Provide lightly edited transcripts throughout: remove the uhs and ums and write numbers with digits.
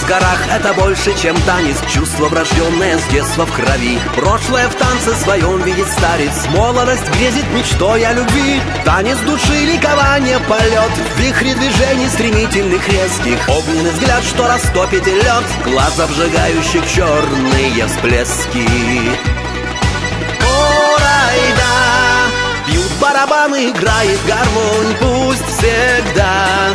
горах — это больше, чем танец. Чувство врожденное с детства в крови. Прошлое в танце своем видит старец. Молодость грезит мечтой о любви. Танец души, ликование, полет. В вихре движений стремительных, резких. Огненный взгляд, что растопит и лед. Глаз обжигающих черные всплески. О-рай-да, бьют барабаны, играет гармонь. Пусть всегда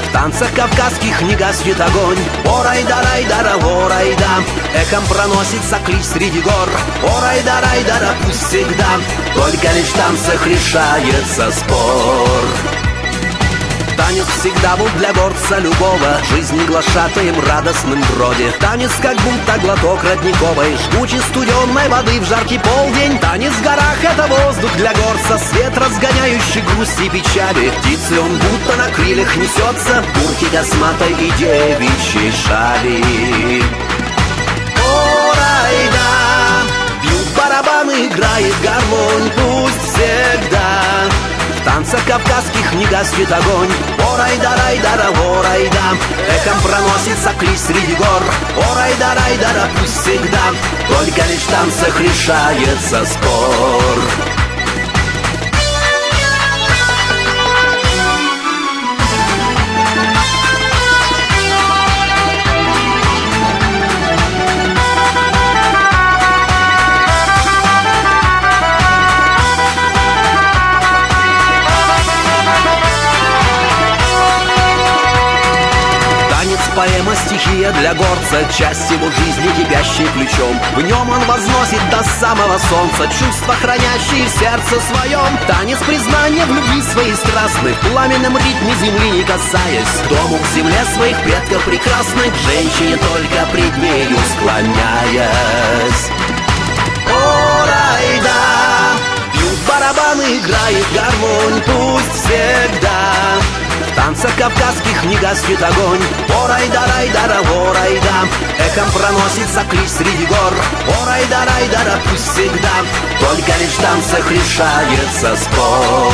в танцах кавказских не гаснет огонь. О-рай-да-рай-дара, о-рай-да, эхом проносится клич среди гор. О-рай-да-рай-дара, пусть всегда только лишь в танцах решается спор. Танец всегда был для горца любого, жизни глашатаем радостным броде. Танец как будто глоток родниковой, жгучей студенной воды в жаркий полдень. Танец в горах — это воздух для горца, свет, разгоняющий грусть и печали. Птицей он будто на крыльях несется, бурки косматой и девичьей шали. О-рай-да, бьют барабаны, играет гармонь. Пусть всегда в танцах кавказских не гаснет огонь. О-рай-да-рай-дара, о-рай-да, эхом проносится клич среди гор. О-рай-да-рай-дара, пусть всегда только лишь в танцах решается спор. Поэма, стихия для горца, часть его жизни, кипящей ключом. В нем он возносит до самого солнца чувства, хранящие в сердце своем. Танец признания в любви своей страстной, в пламенном ритме земли не касаясь. К дому, к земле своих предков прекрасной, к женщине только пред нею склоняясь. О-рай-да, бьют барабаны, играет гармонь. Пусть всегда в танцах кавказских не гаснет огонь. О-рай-да-рай-дара, о-рай-да, эхом проносится клич среди гор. О-рай-да-рай-дара, пусть всегда только лишь в танцах решается спор.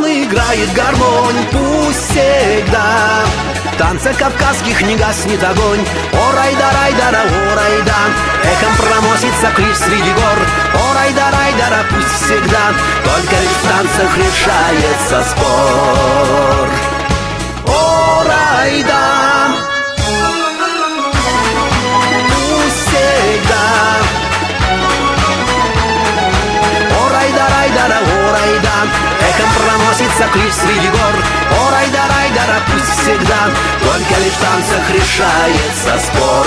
Играет гармонь, пусть всегда в танцах кавказских не гаснет огонь. О-рай-да-рай-дара, о-рай-да, эхом проносится клич среди гор. О-рай-да-рай-дара, пусть всегда только лишь в танцах решается спор. О-рай-да, пусть всегда. О-рай-да-рай-дара, о-рай-да, эхом проносится клич среди гор. О-рай-да-рай-дара, пусть всегда только лишь в танцах решается спор.